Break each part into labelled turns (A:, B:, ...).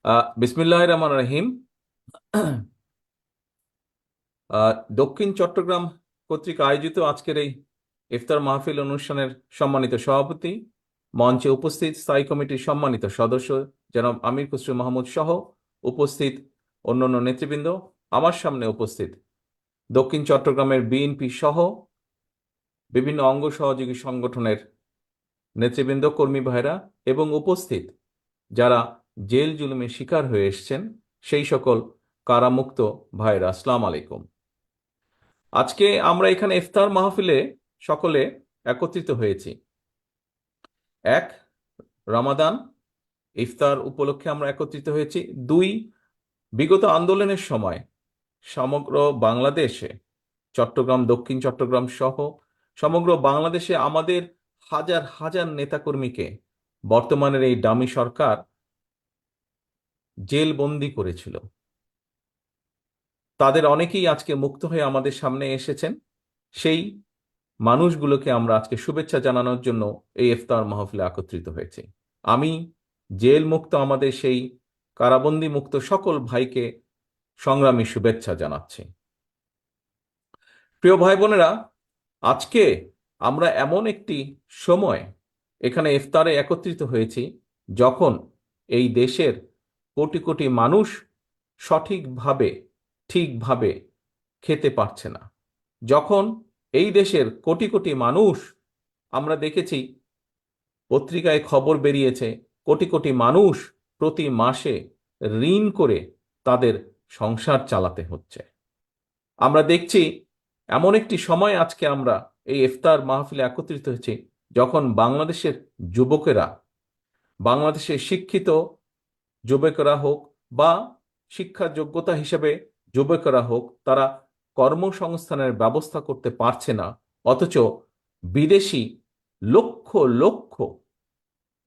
A: বিসমিল্লাহির রহমানির রহিম। দক্ষিণ চট্টগ্রাম কর্তৃক আয়োজিত আজকের এই ইফতার মাহফিল অনুষ্ঠানের সম্মানিত সভাপতি, মঞ্চে উপস্থিত স্থায়ী কমিটির সম্মানিত সদস্য জনাব আমির খসরু মাহমুদ সহ উপস্থিত অন্যান্য নেতৃবৃন্দ, আমার সামনে উপস্থিত দক্ষিণ চট্টগ্রামের বিএনপি সহ বিভিন্ন অঙ্গ সহযোগী সংগঠনের নেতৃবৃন্দ, কর্মী ভাইরা এবং উপস্থিত যারা জেল জুলুমের শিকার হয়ে এসেছেন সেই সকল কারামুক্ত ভাইরা, আসসালামু আলাইকুম। আজকে আমরা এখানে ইফতার মাহফিলে সকলে একত্রিত হয়েছি। এক, রমাদান ইফতার উপলক্ষে আমরা একত্রিত হয়েছি। দুই, বিগত আন্দোলনের সময় সমগ্র বাংলাদেশে, চট্টগ্রাম, দক্ষিণ চট্টগ্রাম সহ সমগ্র বাংলাদেশে আমাদের হাজার হাজার নেতাকর্মীকে বর্তমানের এই ডামি সরকার জেলবন্দি করেছিল। তাদের অনেকেই আজকে মুক্ত হয়ে আমাদের সামনে এসেছেন। সেই মানুষগুলোকে আমরা আজকে শুভেচ্ছা জানানোর জন্য এই ইফতার মাহফিলে একত্রিত হয়েছি। আমি জেল মুক্ত আমাদের সেই কারাবন্দী মুক্ত সকল ভাইকে সংগ্রামী শুভেচ্ছা জানাচ্ছি। প্রিয় ভাই বোনেরা, আজকে আমরা এমন একটি সময় এখানে ইফতারে একত্রিত হয়েছি যখন এই দেশের কোটি কোটি মানুষ সঠিকভাবে ঠিকভাবে খেতে পারছে না। যখন এই দেশের কোটি কোটি মানুষ, আমরা দেখেছি পত্রিকায় খবর বেরিয়েছে, কোটি কোটি মানুষ প্রতি মাসে ঋণ করে তাদের সংসার চালাতে হচ্ছে। আমরা দেখছি এমন একটি সময় আজকে আমরা এই ইফতার মাহফিলে একত্রিত হয়েছি যখন বাংলাদেশের যুবকেরা, বাংলাদেশের শিক্ষিত যুবকেরা হোক বা শিক্ষা যোগ্যতা হিসেবে যুবকেরা হোক, তারা কর্মসংস্থানের ব্যবস্থা করতে পারছে না, অথচ বিদেশি লক্ষ লক্ষ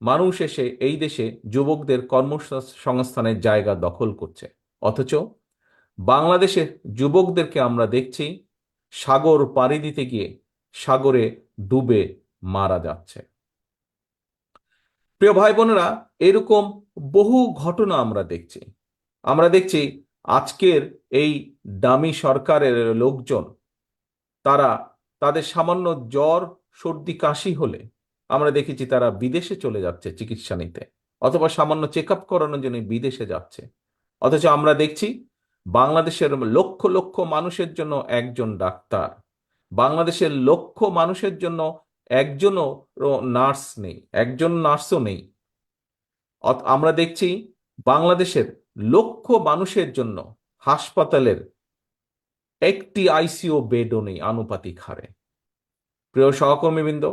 A: মানুষ এসে এই দেশে যুবকদের কর্মসংস্থানের জায়গা দখল করছে। অথচ বাংলাদেশের যুবকদেরকে আমরা দেখছি সাগর পাড়ি দিতে গিয়ে সাগরে ডুবে মারা যাচ্ছে। প্রিয় ভাই বোনেরা, এরকম বহু ঘটনা আমরা দেখছি। আমরা দেখছি আজকের এই দামি সরকারের লোকজন, তারা তাদের সামান্য জ্বর সর্দি কাশি হলে আমরা দেখেছি তারা বিদেশে চলে যাচ্ছে চিকিৎসা নিতে, অথবা সামান্য চেক আপ করানোর জন্য বিদেশে যাচ্ছে। অথচ আমরা দেখছি বাংলাদেশের লক্ষ লক্ষ মানুষের জন্য একজন ডাক্তার, বাংলাদেশের লক্ষ মানুষের জন্য একজনও নার্স নেই, একজন নার্সও নেই। আমরা দেখছি বাংলাদেশের লক্ষ মানুষের জন্য হাসপাতালের একটি আইসিইউ বেডও নেই আনুপাতিক হারে। প্রিয় সহকর্মীবৃন্দ,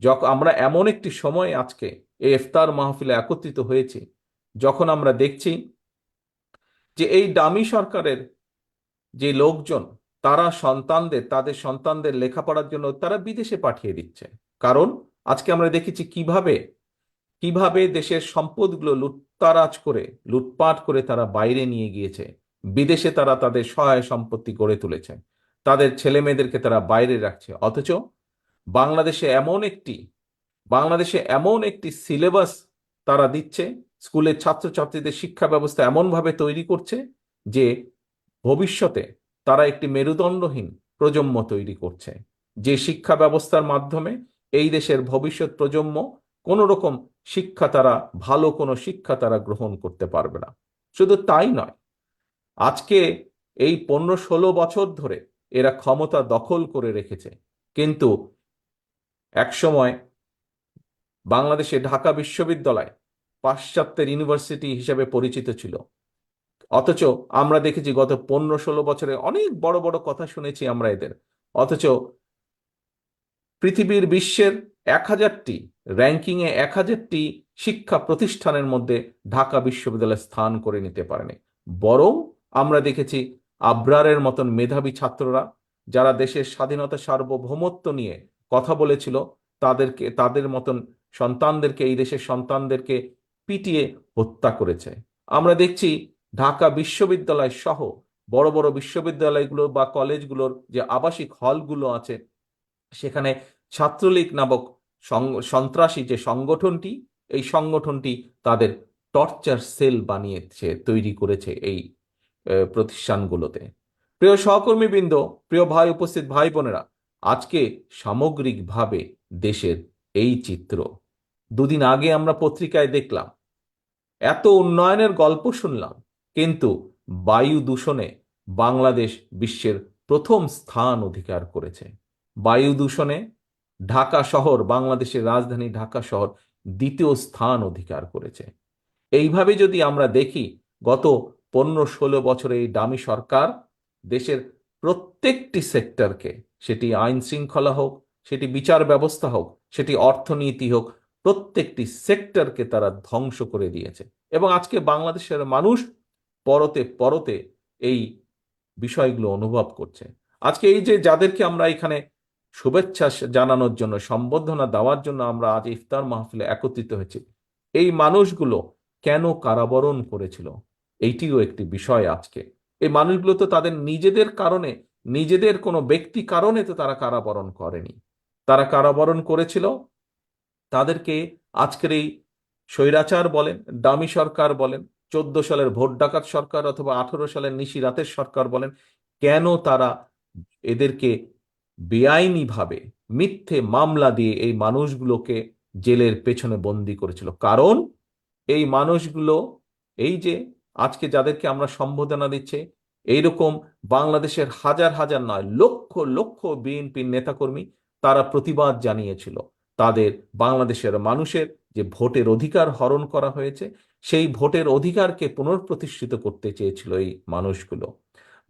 A: যখন আমরা এমন একটি সময় আজকে এই ইফতার মাহফিলে একত্রিত হয়েছি যখন আমরা দেখছি যে এই ডামি সরকারের যে লোকজন, তারা তাদের সন্তানদের লেখাপড়ার জন্য তারা বিদেশে পাঠিয়ে দিচ্ছে। কারণ আজকে আমরা দেখেছি কিভাবে কিভাবে দেশের সম্পদগুলো লুটতারাজ করে, লুটপাট করে তারা বাইরে নিয়ে গিয়েছে। বিদেশে তারা তাদের সহায় সম্পত্তি গড়ে তুলেছে, তাদের ছেলে মেয়েদেরকে তারা বাইরে রাখছে। অথচ বাংলাদেশে এমন একটি বাংলাদেশে এমন একটি সিলেবাস তারা দিচ্ছে, স্কুলের ছাত্রছাত্রীদের শিক্ষা ব্যবস্থা এমনভাবে তৈরি করছে যে ভবিষ্যতে তারা একটি মেরুদণ্ডহীন প্রজন্ম তৈরি করছে, যে শিক্ষা ব্যবস্থার মাধ্যমে এই দেশের ভবিষ্যৎ প্রজন্ম কোনো রকম শিক্ষা তারা, ভালো কোনো শিক্ষা তারা গ্রহণ করতে পারবে না। শুধু তাই নয়, আজকে এই 15-16 বছর ধরে এরা ক্ষমতা দখল করে রেখেছে, কিন্তু একসময় বাংলাদেশে ঢাকা বিশ্ববিদ্যালয় পাশ্চাত্যের ইউনিভার্সিটি হিসেবে পরিচিত ছিল। অথচ আমরা দেখেছি গত 15-16 বছরে অনেক বড় বড় কথা শুনেছি আমরা এদের, অথচ পৃথিবীর বিশ্বের 1000টি র্যাঙ্কিংয়ে 1000টি শিক্ষা প্রতিষ্ঠানের মধ্যে ঢাকা বিশ্ববিদ্যালয় স্থান করে নিতে পারেনি। বরং আমরা দেখেছি আবরারের মতন মেধাবী ছাত্ররা, যারা দেশের স্বাধীনতা সার্বভৌমত্ব নিয়ে কথা বলেছিল, তাদের মতন সন্তানদেরকে, এই দেশের সন্তানদেরকে পিটিয়ে হত্যা করেছে। আমরা দেখছি ঢাকা বিশ্ববিদ্যালয় সহ বড় বড় বিশ্ববিদ্যালয়গুলো বা কলেজগুলোর যে আবাসিক হলগুলো আছে, সেখানে ছাত্রলীগ নামক সন্ত্রাসী যে সংগঠনটি, এই সংগঠনটি তাদের টর্চার সেল বানিয়েছে, তৈরি করেছে এই প্রতিষ্ঠানগুলোতে। প্রিয় সহকর্মীবৃন্দ, প্রিয় ভাই, উপস্থিত ভাই বোনেরা, আজকে সামগ্রিকভাবে দেশের এই চিত্র। দুদিন আগে আমরা পত্রিকায় দেখলাম, এত উন্নয়নের গল্প শুনলাম, কিন্তু বায়ু দূষণে বাংলাদেশ বিশ্বের প্রথম স্থান অধিকার করেছে। বায়ু দূষণে ঢাকা শহর, বাংলাদেশের রাজধানী ঢাকা শহর দ্বিতীয় স্থান অধিকার করেছে। এইভাবে যদি আমরা দেখি, গত 15-16 বছরে এই ডামি সরকার দেশের প্রত্যেকটি সেক্টরকে, সেটি আইন শৃঙ্খলা হোক, সেটি বিচার ব্যবস্থা হোক, সেটি অর্থনীতি হোক, প্রত্যেকটি সেক্টরকে তারা ধ্বংস করে দিয়েছে। এবং আজকে বাংলাদেশের মানুষ পরতে পরতে এই বিষয়গুলো অনুভব করছে। আজকে এই যে যাদেরকে আমরা এখানে শুভেচ্ছা জানানোর জন্য, সম্বর্ধনা দেওয়ার জন্য আমরা আজ ইফতার মাহফিলে একত্রিত হয়েছি, এই মানুষগুলো কেন কারাবরণ করেছিল, এইটিও একটি বিষয়। আজকে এই মানুষগুলো তো তাদের নিজেদের কারণে, নিজেদের কোনো ব্যক্তি কারণে তো তারা কারাবরণ করেনি। তারা কারাবরণ করেছিল তাদেরকে আজকের এই স্বৈরাচার বলেন, ডামি সরকার বলেন, 14 সালের ভোট ডাকাত সরকার অথবা 18 সালের নিশি রাতের সরকার বলেন, কেন তারা এদেরকে বেআইনিভাবে মিথ্যে মামলা দিয়ে এই মানুষগুলোকে জেলের পেছনে বন্দি করেছিল? কারণ এই মানুষগুলো, এই যে আজকে যাদেরকে আমরা সম্বোধনা দিচ্ছে, এইরকম বাংলাদেশের হাজার হাজার নয়, লক্ষ লক্ষ বিএনপির নেতাকর্মী তারা প্রতিবাদ জানিয়েছিল তাদের বাংলাদেশের মানুষের যে ভোটের অধিকার হরণ করা হয়েছে, সেই ভোটের অধিকারকে পুনঃপ্রতিষ্ঠিত করতে চেয়েছিল এই মানুষগুলো।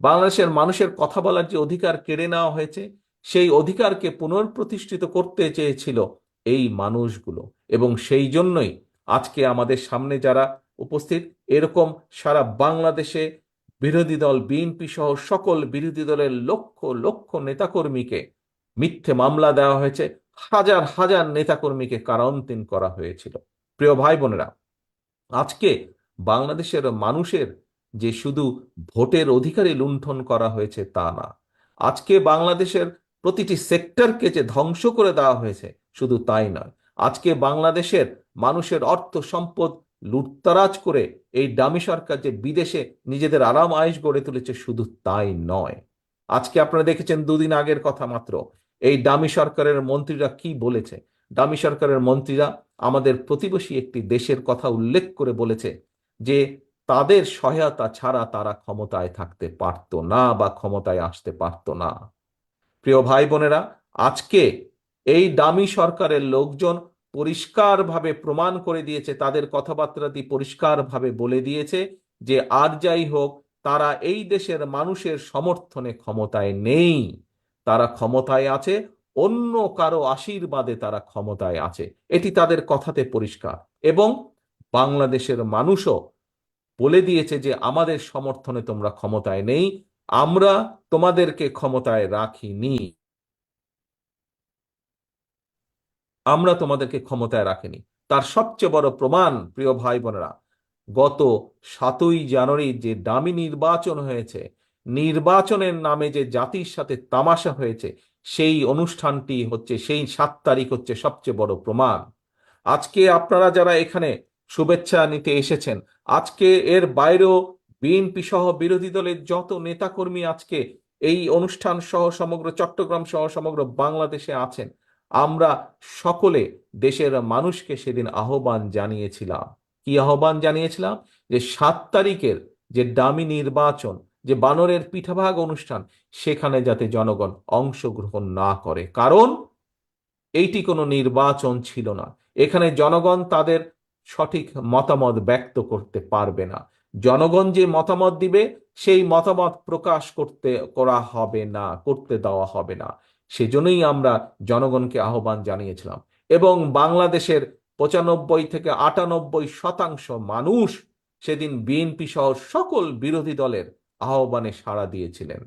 A: বাংলাদেশের মানুষের কথা বলার যে অধিকার কেড়ে নেওয়া হয়েছে, সেই অধিকারকে পুনঃপ্রতিষ্ঠিত করতে চেয়েছিল এই মানুষগুলো। এবং সেই জন্যই আজকে আমাদের সামনে যারা উপস্থিত, এরকম সারা বাংলাদেশে বিরোধী দল বিএনপি সহ সকল বিরোধী দলের লক্ষ লক্ষ নেতাকর্মীকে মিথ্যে মামলা দেওয়া হয়েছে, হাজার হাজার নেতাকর্মীকে কারান্তরীণ করা হয়েছিল। প্রিয় ভাই বোনেরা, আজকে বাংলাদেশের মানুষের যে শুধু ভোটের অধিকারই লুণ্ঠন করা হয়েছে তা না, আজকে বাংলাদেশের প্রতিটি সেক্টরকে যে ধ্বংস করে দেওয়া হয়েছে শুধু তাই নয়, আজকে বাংলাদেশের মানুষের অর্থ সম্পদ লুটতারাজ করে এই ডামি সরকার যে বিদেশে নিজেদের আরাম আয়েশ গড়ে তুলেছে শুধু তাই নয়, আজকে আপনারা দেখেছেন দুদিন আগের কথা মাত্র, এই ডামি সরকারের মন্ত্রীরা কি বলেছে। ডামি সরকারের মন্ত্রীরা আমাদের প্রতিবেশী একটি দেশের কথা উল্লেখ করে বলেছে যে তাদের সহায়তা ছাড়া তারা ক্ষমতায় থাকতে পারত না বা ক্ষমতায় আসতে পারত না। প্রিয় ভাই বোনেরা, আজকে এই ডামি সরকারের লোকজন পরিষ্কারভাবে প্রমাণ করে দিয়েছে, তাদের কথাবার্তা দিয়ে পরিষ্কারভাবে বলে দিয়েছে যে আর যাই হোক, তারা এই দেশের মানুষের সমর্থনে ক্ষমতায় নেই, তারা ক্ষমতায় আছে অন্য কারো আশীর্বাদে, তারা ক্ষমতায় আছে, এটি তাদের কথাতে পরিষ্কার। এবং বাংলাদেশের মানুষও বলে দিয়েছে যে আমাদের সমর্থনে তোমরা ক্ষমতায় নেই, আমরা তোমাদেরকে ক্ষমতায় রাখিনি, আমরা তোমাদেরকে ক্ষমতায় রাখিনি। তার সবচেয়ে বড় প্রমাণ, প্রিয় ভাই বোনেরা, গত 7ই জানুয়ারি যে ডামি নির্বাচন হয়েছে, নির্বাচনের নামে যে জাতির সাথে তামাশা হয়েছে, সেই অনুষ্ঠানটি হচ্ছে, সেই 7 তারিখ হচ্ছে সবচেয়ে বড় প্রমাণ। আজকে আপনারা যারা এখানে শুভেচ্ছা নিতে এসেছেন, আজকে এর বাইরেও বিএনপি সহ বিরোধী দলের যত নেতাকর্মী আজকে এই অনুষ্ঠান সহ সমগ্র চট্টগ্রাম সহ সমগ্র বাংলাদেশে আছেন, আমরা সকলে দেশের মানুষকে সেদিন আহ্বান জানিয়েছিলাম। কি আহ্বান জানিয়েছিলাম? যে 7 তারিখের যে ডামি নির্বাচন, যে বানরের পিঠাভাগ অনুষ্ঠান, সেখানে যাতে জনগণ অংশগ্রহণ না করে। কারণ এইটি কোনো নির্বাচন ছিল না, এখানে জনগণ তাদের সঠিক মতামত ব্যক্ত করতে পারবে না। জনগণ যে মতামত দিবে সেই মতামত প্রকাশ করা হবে না, করতে দেওয়া হবে না। সেজন্যই আমরা জনগণকে আহ্বান জানিয়েছিলাম। এবং বাংলাদেশের 95 থেকে 98% মানুষ সেদিন বিএনপি সহ সকল বিরোধী দলের আহ্বানে সাড়া দিয়েছিলেন।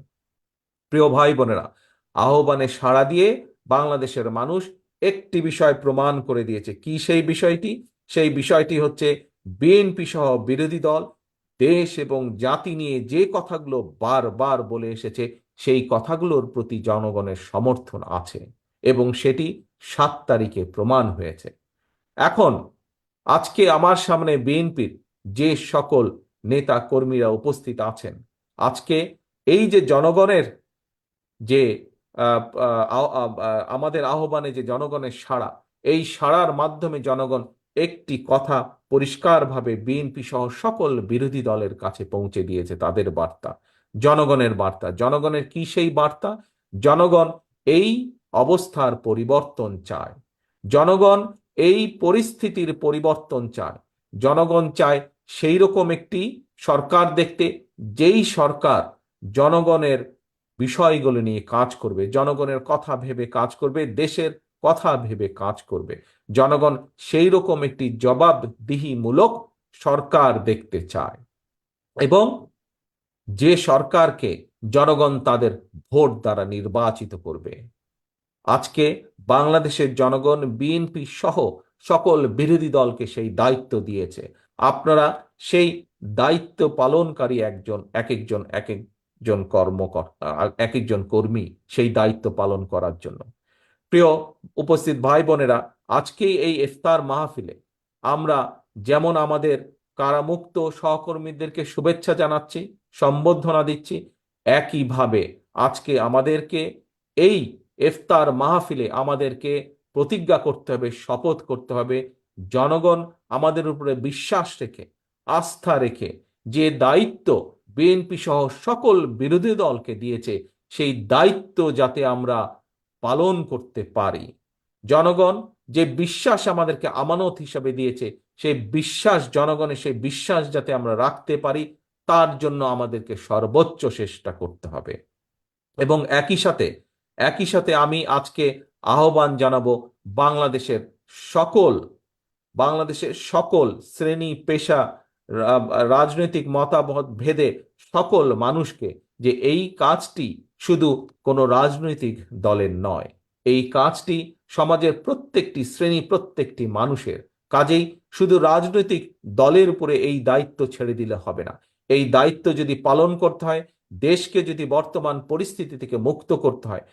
A: প্রিয় ভাই বোনেরা, আহ্বানে সাড়া দিয়ে বাংলাদেশের মানুষ একটি বিষয় প্রমাণ করে দিয়েছে। কি সেই বিষয়টি? সেই বিষয়টি হচ্ছে বিএনপি সহ বিরোধী দল দেশ এবং জাতি নিয়ে যে কথাগুলো বারবার বলে এসেছে, সেই কথাগুলোর প্রতি জনগণের সমর্থন আছে এবং সেটি 7 তারিখে প্রমাণ হয়েছে। এখন আজকে আমার সামনে বিএনপির যে সকল নেতা কর্মীরা উপস্থিত আছেন, আজকে এই যে জনগণের যে আমাদের আহ্বানে যে জনগণের সাড়া, এই সাড়ার মাধ্যমে জনগণ একটি কথা পরিষ্কারভাবে বিএনপি সহ সকল বিরোধী দলের কাছে পৌঁছে দিয়েছে তাদের বার্তা, জনগণের বার্তা। জনগণের কি সেই বার্তা? জনগণ এই অবস্থার পরিবর্তন চায়, জনগণ এই পরিস্থিতির পরিবর্তন চায়, জনগণ চায় সেই রকম একটি সরকার দেখতে, যেই সরকার জনগণের বিষয়গুলো নিয়ে কাজ করবে, জনগণের কথা ভেবে কাজ করবে, দেশের কথা ভেবে কাজ করবে। জনগণ সেই রকম একটি জবাবদিহিমূলক সরকার দেখতে চায়, এবং যে সরকারকে জনগণ তাদের ভোট দ্বারা নির্বাচিত করবে। আজকে বাংলাদেশের জনগণ বিএনপি সহ সকল বিরোধী দলকে সেই দায়িত্ব দিয়েছে। আপনারা সেই দায়িত্ব পালনকারী এক একজন কর্মকর্তা, এক একজন কর্মী সেই দায়িত্ব পালন করার জন্য। প্রিয় উপস্থিত ভাই বোনেরা, আজকে এই ইফতার মাহফিলে আমরা যেমন আমাদের কারামুক্ত সহকর্মীদেরকে শুভেচ্ছা জানাচ্ছি, সম্বর্ধনা দিচ্ছি, একইভাবে আজকে আমাদেরকে এই ইফতার মাহফিলে আমাদেরকে প্রতিজ্ঞা করতে হবে, শপথ করতে হবে, জনগণ আমাদের উপরে বিশ্বাস রেখে, আস্থা রেখে যে দায়িত্ব বিএনপি সহ সকল বিরোধী দলকে দিয়েছে, সেই দায়িত্ব যাতে আমরা পালন করতে পারি। জনগণ যে বিশ্বাস আমাদেরকে আমানত হিসাবে দিয়েছে, সেই বিশ্বাস, জনগণের সেই বিশ্বাস যাতে আমরা রাখতে পারি, তার জন্য আমাদেরকে সর্বোচ্চ চেষ্টা করতে হবে। এবং একই সাথে আমি আজকে আহ্বান জানাবো বাংলাদেশের সকল শ্রেণী পেশা, রাজনৈতিক মতামত ভেদে সকল মানুষকে, যে এই কাজটি শুধু কোনো রাজনৈতিক দলের নয়, এই কাজটি সমাজের প্রত্যেকটি শ্রেণী, প্রত্যেকটি মানুষের। কাজেই শুধু রাজনৈতিক দলের উপরে এই দায়িত্ব ছেড়ে দিলে হবে না। এই দায়িত্ব যদি পালন করতে হয়, দেশকে যদি বর্তমান পরিস্থিতি থেকে মুক্ত করতে হয়,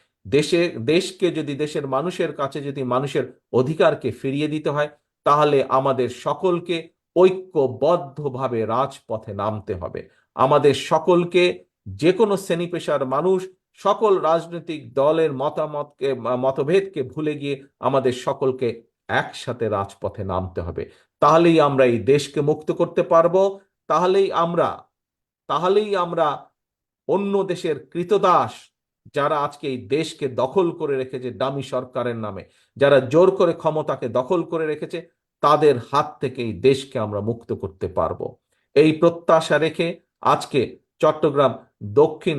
A: দেশকে যদি, দেশের মানুষের কাছে যদি মানুষের অধিকারকে ফিরিয়ে দিতে হয়, তাহলে আমাদের সকলকে ঐক্যবদ্ধভাবে রাজপথে নামতে হবে। আমাদের সকলকে, যে কোনো শ্রেণী পেশার মানুষ, সকল রাজনৈতিক দলের মতভেদকে ভুলে গিয়ে আমাদের সকলকে একসাথে রাজপথে নামতে হবে। তাহলেই আমরা এই দেশকে মুক্ত করতে পারবো। তাহলেই আমরা অন্য দেশের কৃতদাস, যারা আজকে এই দেশকে দখল করে রেখেছে ডামি সরকারের নামে, যারা জোর করে ক্ষমতাকে দখল করে রেখেছে, তাদের হাত থেকে এই দেশকে আমরা মুক্ত করতে পারবো। এই প্রত্যাশা রেখে আজকে চট্টগ্রাম দক্ষিণ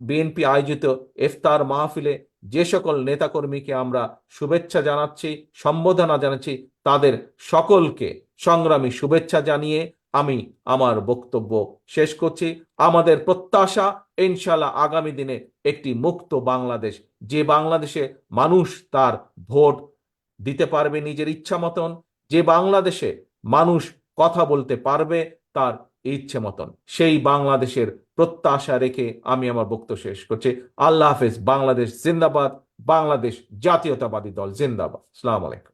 A: বিএনপি আয়োজিত ইফতার মাহফিলে যে সকল নেতাকর্মীকে আমরা শুভেচ্ছা জানাচ্ছি, সম্বোধনা জানাচ্ছি, তাদের সকলকে সংগ্রামী শুভেচ্ছা জানিয়ে আমি আমার বক্তব্য শেষ করছি। আমাদের প্রত্যাশা, ইনশাআল্লাহ আগামী দিনে একটি মুক্ত বাংলাদেশ, যে বাংলাদেশে মানুষ তার ভোট দিতে পারবে নিজের ইচ্ছা মতন, যে বাংলাদেশে মানুষ কথা বলতে পারবে তার ইচ্ছে মতন, সেই বাংলাদেশের প্রত্যাশা রেখে আমি আমার বক্তব্য শেষ করছি। আল্লাহ হাফেজ। বাংলাদেশ জিন্দাবাদ। বাংলাদেশ জাতীয়তাবাদী দল জিন্দাবাদ। আসসালামু আলাইকুম।